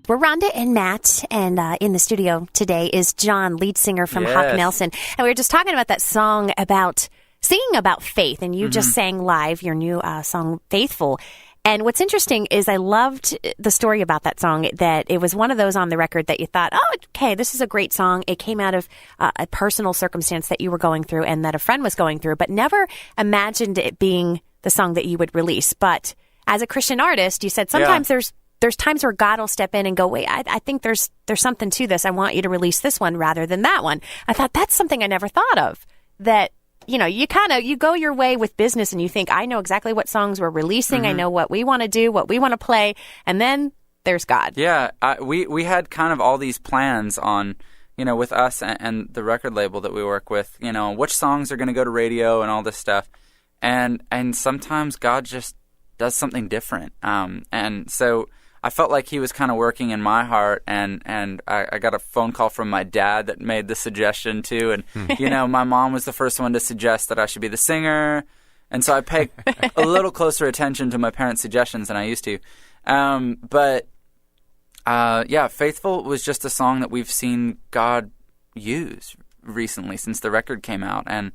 We're Rhonda and Matt, and in the studio today is John, lead singer from Hawk Nelson. And we were just talking about that song about singing about faith, and you just sang live your new song, Faithful. And what's interesting is I loved the story about that song, that it was one of those on the record that you thought, oh, okay, this is a great song. It came out of a personal circumstance that you were going through and that a friend was going through, but never imagined it being the song that you would release. But as a Christian artist, you said sometimes there's times where God will step in and go, wait, I think there's something to this. I want you to release this one rather than that one. I thought that's something I never thought of, that, you know, you go your way with business and you think, I know exactly what songs we're releasing. I know what we want to do, what we want to play. And then there's God. Yeah. We had kind of all these plans on, you know, with us and the record label that we work with, you know, which songs are going to go to radio and all this stuff. And sometimes God just does something different. And so I felt like he was kind of working in my heart, and I got a phone call from my dad that made the suggestion too. And, you know, my mom was the first one to suggest that I should be the singer. And so I pay a little closer attention to my parents' suggestions than I used to. But Faithful was just a song that we've seen God use recently since the record came out. And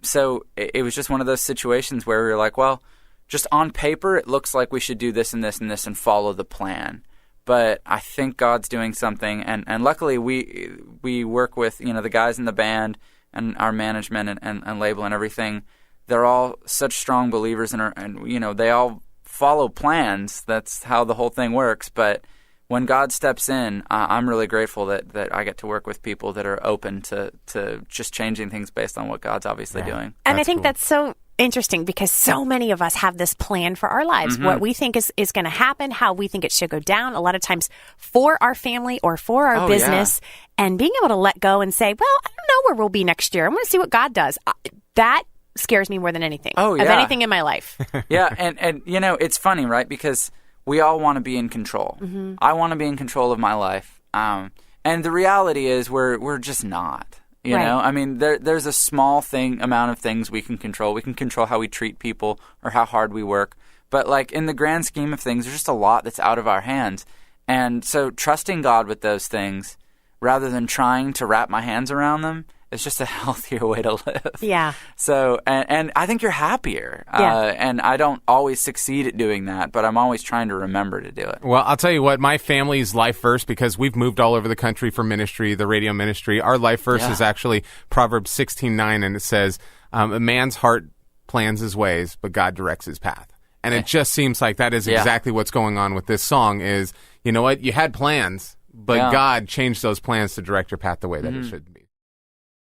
so it was just one of those situations where we were like, well, just on paper, it looks like we should do this and this and this and follow the plan. But I think God's doing something. And luckily, we work with, you know, the guys in the band and our management and label and everything. They're all such strong believers and you know, they all follow plans. That's how the whole thing works. But when God steps in, I'm really grateful that I get to work with people that are open to just changing things based on what God's obviously doing. And I think that's so interesting, because so many of us have this plan for our lives, what we think is going to happen, how we think it should go down, a lot of times for our family or for our business, and being able to let go and say, well, I don't know where we'll be next year. I'm going to see what God does. That scares me more than anything, of anything in my life. And you know, it's funny, right? Because we all want to be in control. I want to be in control of my life. And the reality is we're just not. You know, I mean, there's a small amount of things we can control. We can control how we treat people or how hard we work. But like in the grand scheme of things, there's just a lot that's out of our hands. And so trusting God with those things rather than trying to wrap my hands around them is just a healthier way to live. Yeah. So, and I think you're happier. And I don't always succeed at doing that, but I'm always trying to remember to do it. Well, I'll tell you what, my family's life verse, because we've moved all over the country for ministry, the radio ministry, our life verse is actually Proverbs 16:9, and it says, a man's heart plans his ways, but God directs his path. And it just seems like that is exactly what's going on with this song is, you know what, you had plans, but God changed those plans to direct your path the way that it should be.